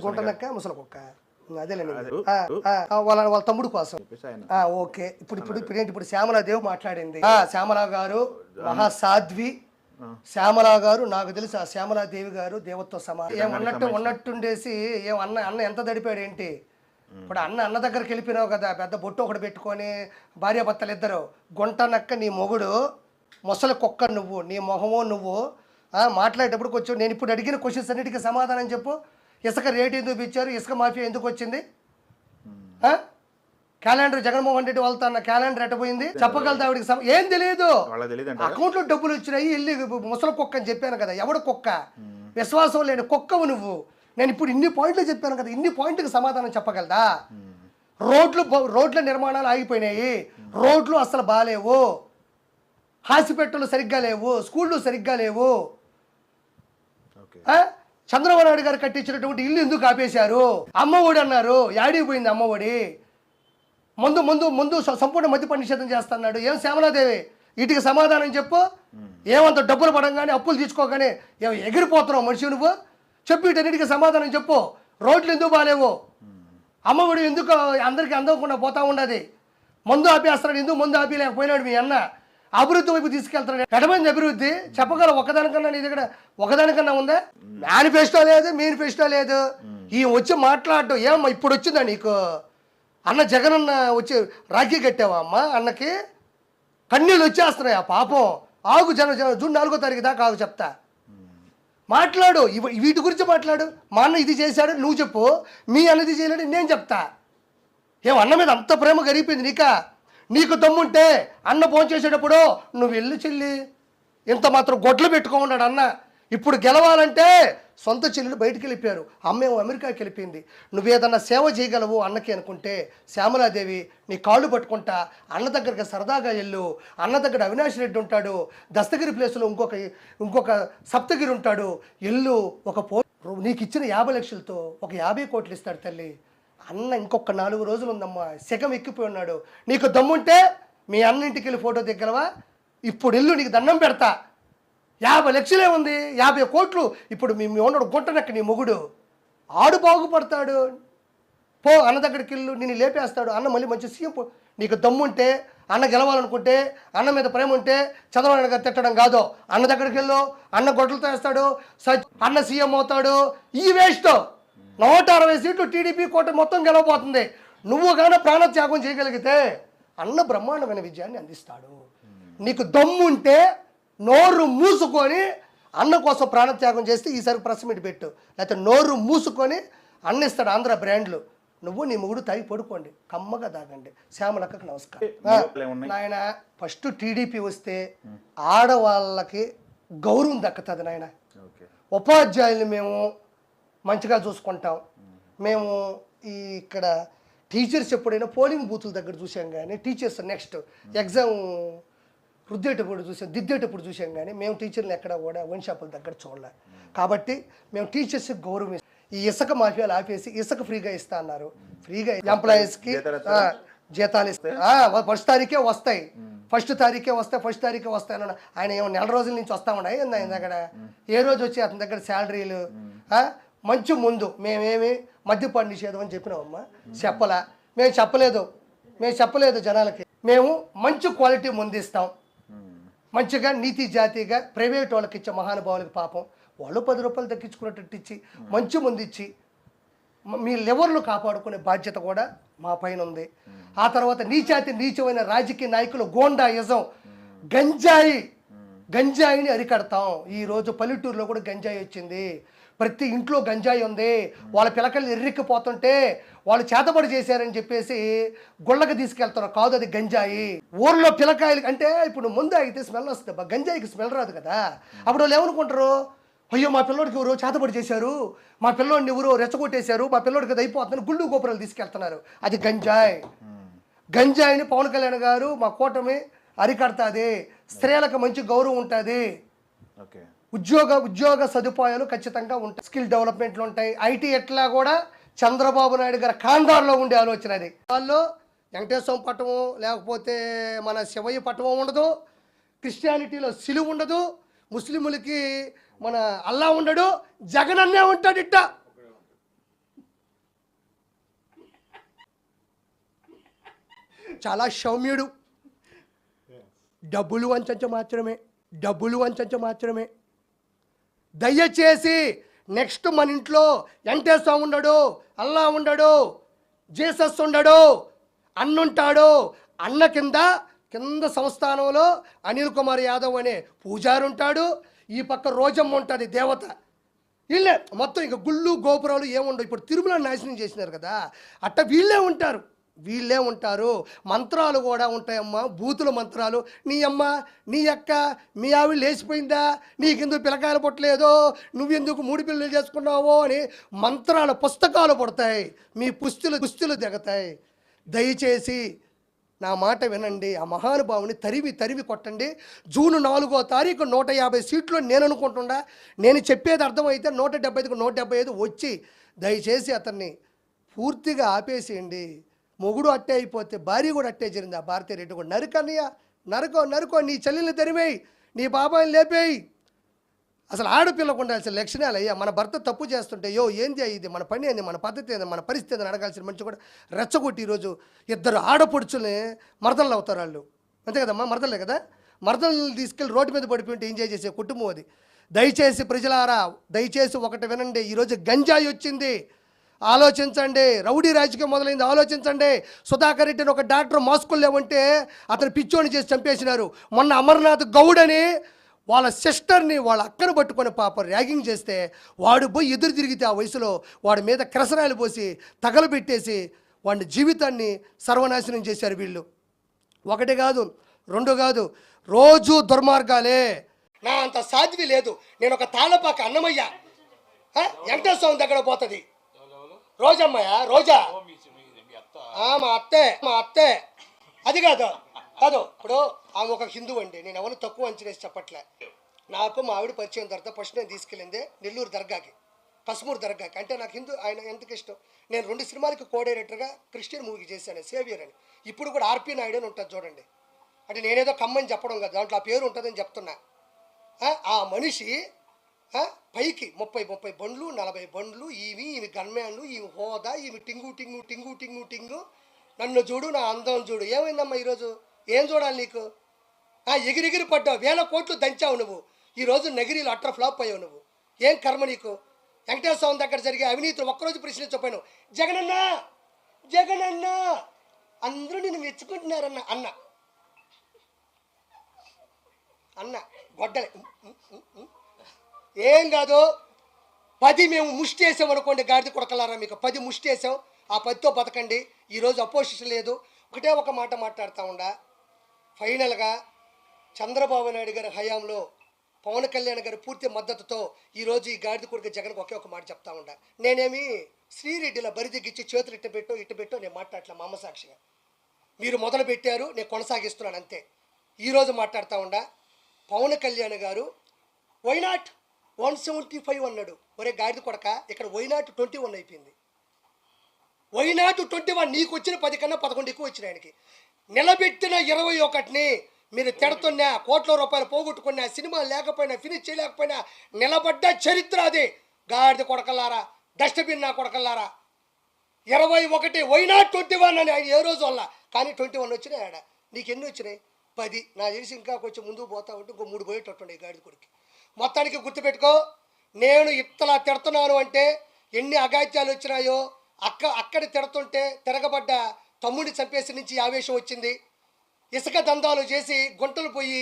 గుంటనక్క ముసలి కుక్క అదేలేండి వాళ్ళ తమ్ముడు కోసం. ఓకే, ఇప్పుడు శ్యామలాదేవి మాట్లాడింది. శ్యామలా గారు మహాసాధ్వి. శ్యామలా గారు నాకు తెలిసి ఆ శ్యామలాదేవి గారు దేవత్వ సమానం. ఉన్నట్టుండేసి అన్న ఎంత దడిపాడు ఏంటి? ఇప్పుడు అన్న దగ్గరికి వెళ్ళిపోయినావు కదా, పెద్ద బొట్టు ఒకటి పెట్టుకొని భార్యాభర్తలు ఇద్దరు. గుంటనక్క నీ మొగుడు, ముసలి కుక్క నువ్వు, నీ మొహమో నువ్వు. మాట్లాడేటప్పుడు కొంచెం నేను ఇప్పుడు అడిగిన క్వశ్చన్స్ అన్నిటికీ సమాధానం చెప్పు. ఇసుక రేటు ఎందుకు ఇచ్చారు? ఇసుక మాఫియా ఎందుకు వచ్చింది? క్యాలెండర్ జగన్మోహన్ రెడ్డి వాళ్ళతో అన్న క్యాలెండర్ ఎట్టపోయింది చెప్పగలదు ఆవిడికి? ఏం తెలియదు. అకౌంట్లో డబ్బులు వచ్చినాయి, వెళ్ళి ముసలి కుక్క అని చెప్పాను కదా. ఎవడు కుక్క? విశ్వాసం లేని కుక్కవు నువ్వు. నేను ఇప్పుడు ఇన్ని పాయింట్లు చెప్పాను కదా, ఇన్ని పాయింట్కి సమాధానం చెప్పగలదా? రోడ్ల నిర్మాణాలు ఆగిపోయినాయి, రోడ్లు అసలు బాగాలేవు, హాస్పిటళ్ళు సరిగ్గా లేవు, స్కూళ్ళు సరిగ్గా లేవు. చంద్రబాబు నాయుడు గారు కట్టించినటువంటి ఇల్లు ఎందుకు ఆపేశారు? అమ్మఒడి అన్నారు, యాడిపోయింది అమ్మఒడి? ముందు సంపూర్ణ మద్యపాన నిషేధం చేస్తున్నాడు. ఏం శ్యామలాదేవి వీటికి సమాధానం చెప్పు. ఏమంత డబ్బులు పడంగానే అప్పులు తీసుకోగానే ఎగిరిపోతున్నావు మనిషి నువ్వు? చెప్పు, వీటన్నిటికీ సమాధానం చెప్పు. రోడ్లు ఎందుకు బాగాలేవు? అమ్మఒడి ఎందుకు అందరికీ అందకుండా పోతా ఉండదు? మందు ఆపేస్తున్నాడు, ఎందుకు మందు ఆపేయలేకపోయినాడు మీ అన్న? అభివృద్ధి వైపు తీసుకెళ్తున్నాడు. ఎడమైంది అభివృద్ధి చెప్పగల? ఒకదానికన్నా నీ దగ్గర ఒకదానికన్నా ఉందా? మేనిఫెస్టో లేదు, మేనిఫెస్టో లేదు. ఈ వచ్చి మాట్లాడటం ఏమమ్మా ఇప్పుడు వచ్చిందా నీకు? అన్న జగన్ అన్న వచ్చి రాఖీ కట్టావా అమ్మ అన్నకి? కన్నీళ్ళు వచ్చేస్తున్నాయి ఆ పాపం. ఆగు, జూన్ 4వ తారీఖు దాకా ఆగు, చెప్తా. మాట్లాడు, వీటి గురించి మాట్లాడు. మా అన్న ఇది చేశాడు నువ్వు చెప్పు, మీ అన్నది చేయలేడు నేను చెప్తా. ఏం అన్న మీద అంత ప్రేమ గరిగిపోయింది నీకు దమ్ముంటే అన్న ఫోన్ చేసేటప్పుడు నువ్వు వెళ్ళి చెల్లి ఇంత మాత్రం గొడ్లు పెట్టుకోమన్నాడు అన్న. ఇప్పుడు గెలవాలంటే సొంత చెల్లెలు బయటికి వెళ్ళిపోయారు, అమ్మేమో అమెరికాకి వెళ్ళిపోయింది. నువ్వేదన్నా సేవ చేయగలవు అన్నకి అనుకుంటే శ్యామలాదేవి నీ కాళ్ళు పట్టుకుంటా అన్న దగ్గరికి సరదాగా వెళ్ళు. అన్న దగ్గర అవినాష్ రెడ్డి ఉంటాడు, దస్తగిరి ప్లేస్లో ఇంకొక సప్తగిరి ఉంటాడు. ఎల్లు నీకు ఇచ్చిన 50 లక్షలతో ఒక 50 కోట్లు ఇస్తాడు తల్లి. అన్న ఇంకొక 4 రోజులు ఉందమ్మా, శకం ఎక్కిపోయి ఉన్నాడు. నీకు దమ్ముంటే మీ అన్నింటికి వెళ్ళి ఫోటో దిగ్గలవా? ఇప్పుడు ఇల్లు నీకు దండం పెడతా. 50 లక్షలే ఉంది, 50 కోట్లు. ఇప్పుడు మీ ఓనడు గుంటనక్క నీ మొగుడు, ఆడు బాగుపడతాడు. పో అన్న దగ్గరికి వెళ్ళు, నేను లేపేస్తాడు అన్న. మళ్ళీ మంచి సీఎం. నీకు దమ్ముంటే అన్న గెలవాలనుకుంటే, అన్న మీద ప్రేమ ఉంటే చంద్రబాబు నాయుడు గారు తిట్టడం కాదు, అన్న దగ్గరికి వెళ్ళు. అన్న గొడ్డలతో వేస్తాడు, అన్న సీఎం అవుతాడు. ఈ వేస్ట్ 160 సీట్లు టీడీపీ కోట మొత్తం గెలవబోతుంది. నువ్వు కానీ ప్రాణత్యాగం చేయగలిగితే అన్న బ్రహ్మాండమైన విజయాన్ని అందిస్తాడు. నీకు దమ్ముంటే నోరు మూసుకొని అన్న కోసం ప్రాణత్యాగం చేస్తే ఈసారి ప్రెస్ మీట్ పెట్టు, లేకపోతే నోరు మూసుకొని అన్నిస్తాడు ఆంధ్ర బ్రాండ్లు. నువ్వు నీ మొగుడు తాగి పడుకోండి, కమ్మగా తాగండి. శ్యామలక్కకు నమస్కారం. నాయన ఫస్ట్ టీడీపీ వస్తే ఆడవాళ్ళకి గౌరవం దక్కుతుంది నాయన. ఉపాధ్యాయులు మేము మంచిగా చూసుకుంటాం. మేము ఇక్కడ టీచర్స్ ఎప్పుడైనా పోలింగ్ బూతుల దగ్గర చూసాం కానీ, టీచర్స్ నెక్స్ట్ ఎగ్జామ్ దిద్దేటప్పుడు చూసాం కానీ మేము టీచర్లు ఎక్కడ కూడా వైన్ షాపుల దగ్గర చూడలే. కాబట్టి మేము టీచర్స్కి గౌరవం ఇస్తాం. ఈ ఇసుక మాఫియాలు ఆపేసి ఇసుక ఫ్రీగా ఇస్తా అన్నారు. ఫ్రీగా ఎంప్లాయీస్కి జీతాలు ఇస్తాయి. ఫస్ట్ తారీఖే వస్తాయి, ఫస్ట్ తారీఖే వస్తాయి అన్నాడు ఆయన. ఏమో నెల రోజుల నుంచి వస్తా ఉన్నాయి ఆయన దగ్గర. ఏ రోజు వచ్చి అతని దగ్గర శాలరీలు మంచి ముందు మేమేమి మద్యపాన నిషేధం అని చెప్పినామమ్మా? మేము చెప్పలేదు జనాలకి. మేము మంచి క్వాలిటీ ముందిస్తాం, మంచిగా నీతి జాతిగా ప్రైవేట్ వాళ్ళకి ఇచ్చే మహానుభావులకి పాపం వాళ్ళు 10 రూపాయలు దక్కించుకునేటట్టు ఇచ్చి మంచి ముందు ఇచ్చి మీ లెవర్లు కాపాడుకునే బాధ్యత కూడా మా పైన ఉంది. ఆ తర్వాత నీచమైన రాజకీయ నాయకులు గోండాయిజం, గంజాయిని అరికడతాం. ఈరోజు పల్లెటూరులో కూడా గంజాయి వచ్చింది, ప్రతి ఇంట్లో గంజాయి ఉంది. వాళ్ళ పిల్లకలు ఎర్రెక్కిపోతుంటే వాళ్ళు చేతబడి చేశారని చెప్పేసి గుళ్ళకి తీసుకెళ్తున్నారు. కాదు, అది గంజాయి. ఊర్లో పిల్లకాయలు అంటే ఇప్పుడు ముందు అయితే స్మెల్ వస్తుంది, గంజాయికి స్మెల్ రాదు కదా. అప్పుడు వాళ్ళు ఏమనుకుంటారు, అయ్యో మా పిల్లోడికి ఎవరో చేతబడి చేశారు, మా పిల్లోడిని ఎవరో రెచ్చగొట్టేశారు, మా పిల్లోడికి అది అయిపోతుందని గుళ్ళు గోపురాలు తీసుకెళ్తున్నారు. అది గంజాయిని పవన్ కళ్యాణ్ గారు మా కూటమి అరికడతాది. స్త్రీలకు మంచి గౌరవం ఉంటుంది, ఉద్యోగ సదుపాయాలు ఖచ్చితంగా ఉంటాయి, స్కిల్ డెవలప్మెంట్లు ఉంటాయి. ఐటీ ఎట్లా కూడా చంద్రబాబు నాయుడు గారి కాండార్లో ఉండే ఆలోచన అది. వాళ్ళు వెంకటేశ్వరం పట్టము లేకపోతే మన శివయ్య పట్టమం ఉండదు, క్రిస్టియానిటీలో సిలువ ఉండదు, ముస్లింలకి మన అల్లా ఉండడు, జగన్ అన్నే ఉంటాడు. చాలా సౌమ్యుడు. డబ్బులు వంచంచ మాత్రమే. దయచేసి నెక్స్ట్ మన ఇంట్లో వెంకటేశ్వర ఉండడు, అల్లా ఉండడు, జీసస్ ఉండడు, అన్నుంటాడు. అన్న కింద సంస్థానంలో అనిల్ కుమార్ యాదవ్ అనే పూజారి ఉంటాడు. ఈ పక్క రోజమ్మ ఉంటుంది దేవత. వీళ్ళే మొత్తం ఇక గుళ్ళు గోపురాలు ఏముండవు. ఇప్పుడు తిరుమల నాశనం చేసినారు కదా, అట్ట వీళ్ళే ఉంటారు. మంత్రాలు కూడా ఉంటాయమ్మా, బూతుల మంత్రాలు. నీ అమ్మ, నీ అక్క, మీ ఆవిడ లేచిపోయిందా, నీకెందుకు పిల్లకాయలు పుట్టలేదో, నువ్వెందుకు 3 పిల్లలు చేసుకున్నావో అని మంత్రాల పుస్తకాలు పుడతాయి. మీ పుస్తులు దిగతాయి. దయచేసి నా మాట వినండి. ఆ మహానుభావుని తరివి కొట్టండి. జూన్ 4వ తారీఖు 150 సీట్లు నేను అనుకుంటుండా. నేను చెప్పేది అర్థమైతే 175కు 175 వచ్చి దయచేసి అతన్ని పూర్తిగా ఆపేసేయండి. మొగుడు అట్టే అయిపోతే భార్య కూడా అట్టే జరిగింది. ఆ భారతీయ రెడ్డి కూడా నరుకో, నీ చెల్లెల్ని తరివేయి, నీ బాబాయిని లేపేయి. అసలు ఆడపిల్లకు ఉండాల్సిన లక్షణాలు అయ్యా. మన భర్త తప్పు చేస్తుంటే ఏంది ఇది, మన పని ఏంది, మన పద్ధతి ఏంది, మన పరిస్థితి ఏంది అడగాల్సిన మనిషి కూడా రెచ్చగొట్టి ఈరోజు 2 ఆడపడుచుల్ని మరదళ్ళు అవుతారు వాళ్ళు. అంతే కదమ్మా, మరదలే కదా. మరదలను తీసుకెళ్ళి రోడ్డు మీద పడిపోయింటే ఎంజాయ్ చేసే కుటుంబం అది. దయచేసి ప్రజలారా, దయచేసి ఒకటి వినండి. ఈరోజు గంజాయి వచ్చింది, ఆలోచించండి. రౌడీ రాజకీయం మొదలైంది, ఆలోచించండి. సుధాకర్ రెడ్డిని ఒక డాక్టర్ మాస్కులు లేవంటే అతను పిచ్చోని చేసి చంపేసినారు. మొన్న అమర్నాథ్ గౌడ్ అని వాళ్ళ సిస్టర్ని, వాళ్ళ అక్కను పట్టుకొని పాప ర్యాగింగ్ చేస్తే వాడు పోయి ఎదురు తిరిగితే ఆ వయసులో వాడి మీద క్రసరాయలు పోసి తగలబెట్టేసి వాడి జీవితాన్ని సర్వనాశనం చేశారు వీళ్ళు. 1 కాదు 2 కాదు, రోజు దుర్మార్గాలే. నా అంత సాధ్వి లేదు. నేను ఒక తాళపాక అన్నమయ్య వెంకటేశ్వరం దగ్గర పోతుంది. రోజమ్మయ్య, రోజా మా అత్తే. అది కాదు. ఇప్పుడు ఆమె ఒక హిందూ అండి. నేను ఎవరు తక్కువ అంచనేసి చెప్పట్లే. నాకు మా ఆవిడ పరిచయం తర్వాత ఫస్ట్ నేను తీసుకెళ్ళిందే నెల్లూరు దర్గాకి, కస్మూర్ దర్గాకి. అంటే నాకు హిందూ ఆయన ఎందుకు ఇష్టం. నేను 2 సినిమాలకి కో డైరెక్టర్గా క్రిస్టియన్ మూవీ చేశాను, సేవియర్ అని. ఇప్పుడు కూడా ఆర్పి నాయుడు అని ఉంటుంది చూడండి. అంటే నేనేదో కమ్మని చెప్పడం కదా, దాంట్లో ఆ పేరు ఉంటుందని చెప్తున్నా. ఆ మనిషి పైకి 30 బండ్లు 40 బండ్లు, ఈమె గన్మ్యాన్లు, ఈమె హోదా, ఈమె టింగు. నన్ను చూడు, నా అందం చూడు. ఏమైందమ్మా ఈరోజు? ఏం చూడాలి నీకు? ఎగిరిగిరి పడ్డావు, 1000 కోట్లు దంచావు నువ్వు. ఈరోజు నగిరీలు అట్ర ఫ్లాప్ అయ్యావు నువ్వు. ఏం కర్మ నీకు? వెంకటేశ్వర స్వామి దగ్గర జరిగే అవినీతులు ఒక్కరోజు ప్రశ్నించకపోయాను. జగనన్న అందరూ నిన్ను మెచ్చుకుంటున్నారన్న అన్న గొడ్డలే. ఏం కాదు, 10 మేము ముష్టి వేసాం అనుకోండి, గాడిద కొడకలారా, మీకు 10 ముష్టి వేసాం. ఆ 10తో బతకండి. ఈరోజు అపోజిషన్ లేదు. ఒక మాట మాట్లాడుతూ ఉండా. ఫైనల్గా చంద్రబాబు నాయుడు గారి హయాంలో పవన్ కళ్యాణ్ గారి పూర్తి మద్దతుతో ఈరోజు ఈ గాడిద కొడుకు జగన్కి ఒక మాట చెప్తా ఉండా. నేనేమి శ్రీరెడ్డిలా బరిదిగిచ్చి చేతులు ఇట్టు పెట్టో నేను మాట్లాడలే. మా అమ్మ సాక్షిగా మీరు మొదలు పెట్టారు, నేను కొనసాగిస్తున్నాను అంతే. ఈరోజు మాట్లాడుతూ ఉండా. పవన్ కళ్యాణ్ గారు వైనాట్ 175 అన్నాడు. ఒరే గాడిద కొడక, ఇక్కడ వైనాట్ 21 అయిపోయింది. వైనాట్ 21. నీకు వచ్చిన 10 కన్నా 11 ఎక్కువ వచ్చిన ఆయనకి. నిలబెట్టిన 21ని మీరు తిడుతున్నా, కోట్ల రూపాయలు పోగొట్టుకున్నా, సినిమా లేకపోయినా, ఫినిష్ చేయలేకపోయినా నిలబడ్డ చరిత్ర అది. గాడిద కొడకల్లారా, డస్ట్బిన్ నా కొడకల్లారా. 21 వైనాట్ 21 అని ఆయన ఏ రోజు వల్ల. కానీ 21 వచ్చినాయి ఆడ. నీకు ఎన్ని వచ్చినాయి? 10. నా తెలిసి ఇంకా కొంచెం ముందుకు పోతా ఉంటే ఇంకో 3 పోయేటట్టుండే గాడిద కొడుకు. మొత్తానికి గుర్తుపెట్టుకో, నేను ఇత్తలా తిడుతున్నాను అంటే ఎన్ని అగాత్యాలు వచ్చినాయో. అక్కడ తిడుతుంటే తిరగబడ్డ తమ్ముడిని చంపేసి నుంచి ఆవేశం వచ్చింది. ఇసుక దందాలు చేసి గుంటలు పోయి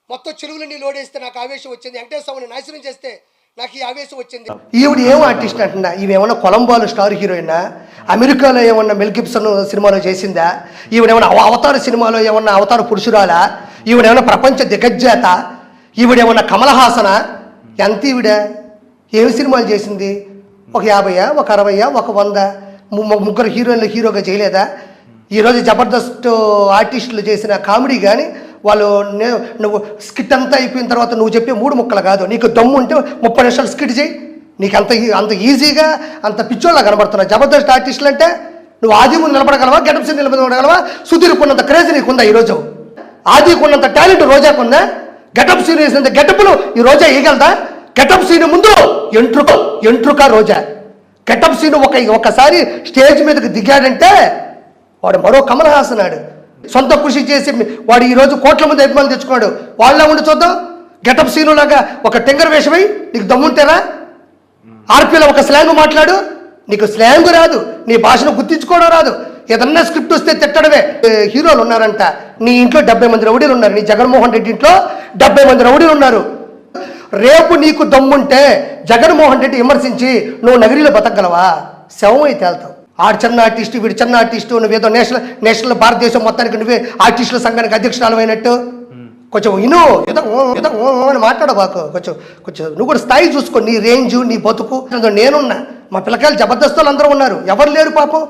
మొత్తం చెరువులన్నీ లోడేస్తే నాకు ఆవేశం వచ్చింది. వెంకటేశ్వరని నాశనం చేస్తే నాకు ఈ ఆవేశం వచ్చింది. ఈవిడ ఏం ఆర్టిస్ట్ అంటున్నా? ఈవేమన్నా కొలంబోలో స్టార్ హీరోయినా? అమెరికాలో ఏమన్నా మెల్ గిబ్సన్ సినిమాలో చేసిందా? ఈవిడేమన్నా అవతార సినిమాలో ఏమన్నా అవతార పురుషురాలా? ఈవిడేమన్నా ప్రపంచ దిగ్గజాత? ఈవిడేమన్నా కమల్ హాసనా? ఎంత ఈవిడ ఏమి సినిమాలు చేసింది? ఒక 50, ఒక 60, ఒక 100, 3 హీరోయిన్లు హీరోగా చేయలేదా? ఈరోజు జబర్దస్త్ ఆర్టిస్టులు చేసిన కామెడీ కానీ వాళ్ళు నువ్వు స్కిట్ అంతా అయిపోయిన తర్వాత నువ్వు చెప్పే 3 ముక్కలు కాదు. నీకు దమ్ము ఉంటే 30 నిమిషాలు స్కిట్ చేయి. నీకు అంత ఈజీగా అంత పిచ్చోళ్ళ కనబడుతున్నావు. జబర్దస్త్ ఆర్టిస్టులు అంటే నువ్వు ఆది ముందు నిలబడగలవా? గెటప్ సీన్ నిలబడగలవా? సుధీర్కున్నంత క్రేజ్ నీకుందా ఈరోజు? ఆదికున్నంత టాలెంట్ రోజాకుందా? గెటప్ సీన్ వేసినంత గెటప్లు ఈ రోజా వేయగలదా? గెటప్ సీన్ ముందు ఎంట్రుక రోజా. గెటప్ సీన్ ఒకసారి స్టేజ్ మీదకి దిగాడంటే వాడు మరో కమల్ హాసన్ నాడు. సొంత కృషి చేసి వాడు ఈరోజు కోట్ల మంది అభిమానులు తెచ్చుకున్నాడు. వాళ్ళ ఉండి చూద్దాం, గెటప్ సీను లాగా ఒక టెంగర్ వేషమై నీకు దమ్ముంటారా? ఆర్పీలో ఒక స్లాంగ్ మాట్లాడు, నీకు స్లాంగ్ రాదు, నీ భాషను గుర్తించుకోవడం రాదు, ఏదన్నా స్క్రిప్ట్ వస్తే తిట్టడమే. హీరోలు ఉన్నారంట, నీ ఇంట్లో 70 మంది రౌడీలు ఉన్నారు, నీ జగన్మోహన్ రెడ్డి ఇంట్లో 70 మంది రౌడీలు ఉన్నారు. రేపు నీకు దమ్ముంటే జగన్మోహన్ రెడ్డి విమర్శించి నువ్వు నగరిలో బతకగలవా? శవం అయితే వెళ్తావు. ఆడు చిన్న ఆర్టిస్టు, వీడు చిన్న ఆర్టిస్టు, నువ్వేదో నేషనల్ భారతదేశం మొత్తానికి నువ్వే ఆర్టిస్టుల సంఘానికి అధ్యక్షురాలు అయినట్టు కొంచెం ఇను ఏదో అని మాట్లాడబాకు. కొంచెం నువ్వు కూడా స్థాయి చూసుకో, నీ రేంజు, నీ బతుకు. నేనున్నా, మా పిల్లకాయలు జబర్దస్తులు అందరూ ఉన్నారు, ఎవరు లేరు పాపం.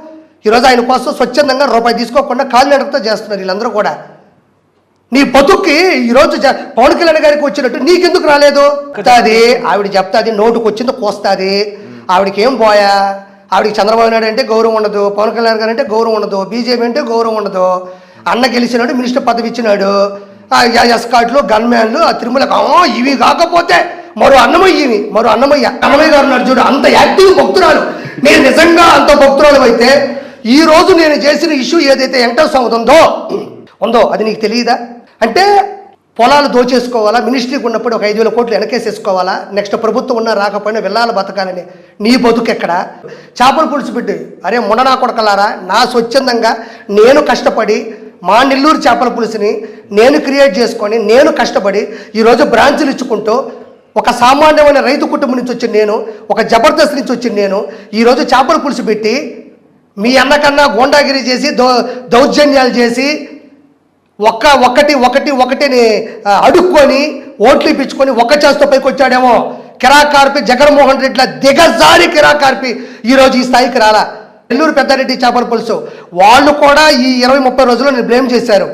ఈరోజు ఆయన కోసం స్వచ్ఛందంగా రూపాయి తీసుకోకుండా కాలినడకతో చేస్తున్నారు వీళ్ళందరూ కూడా. నీ బతుక్కి ఈరోజు పవన్ కళ్యాణ్ గారికి వచ్చినట్టు నీకెందుకు రాలేదు? అది ఆవిడ చెప్తాది, నోటుకు వచ్చింది కోస్తుంది. ఆవిడకి ఏం పోయా? ఆవిడకి చంద్రబాబు నాయుడు అంటే గౌరవం ఉండదు, పవన్ కళ్యాణ్ గారు అంటే గౌరవం ఉండదు, బీజేపీ అంటే గౌరవం ఉండదు. అన్న గెలిచినాడు, మినిస్టర్ పదవి ఇచ్చినాడు, ఎస్కాట్లు, గన్మ్యాన్లు, ఆ తిరుమలకు ఇవి కాకపోతే మరో అన్నమయ్య గారు ఉన్నారు చూడు, అంత యాక్టివ్ భక్తురాలు. నేను నిజంగా అంత భక్తురాలు అయితే ఈ రోజు నేను చేసిన ఇష్యూ ఏదైతే వెంకటేశ్వర స్వామి ఉందో అది నీకు తెలియదా? అంటే పొలాలు దోచేసుకోవాలా, మినిస్ట్రీకి ఉన్నప్పుడు ఒక 5,000 కోట్లు వెనకేసేసుకోవాలా, నెక్స్ట్ ప్రభుత్వం ఉన్నా రాకపోయినా వెళ్ళాలి బతకాలని. నీ బతుకు ఎక్కడ? చేపల పులుసు పెట్టి అరే మొండనా కొడకలారా, నా స్వచ్ఛందంగా నేను కష్టపడి మా నెల్లూరు చేపల పులుసుని నేను క్రియేట్ చేసుకొని నేను కష్టపడి ఈరోజు బ్రాంచులు ఇచ్చుకుంటూ ఒక సామాన్యమైన రైతు కుటుంబం నుంచి వచ్చిన నేను, ఒక జబర్దస్త్ నుంచి వచ్చిన నేను ఈరోజు చేపల పులుసు పెట్టి మీ అన్నకన్నా గోండాగిరి చేసి దౌర్జన్యాలు చేసి ఒకటిని అడుక్కొని ఓట్లు ఇప్పించుకొని ఒక్క చేస్తూ పైకి వచ్చాడేమో. కిరాకార్పి జగన్మోహన్ రెడ్డిలా దిగజారి కిరాకార్పి ఈరోజు ఈ స్థాయికి రాలా. నెల్లూరు పెద్దారెడ్డి చేపల పులుసు వాళ్ళు కూడా ఈ 20-30 రోజుల్లో నేను బ్లేమ్ చేశారు.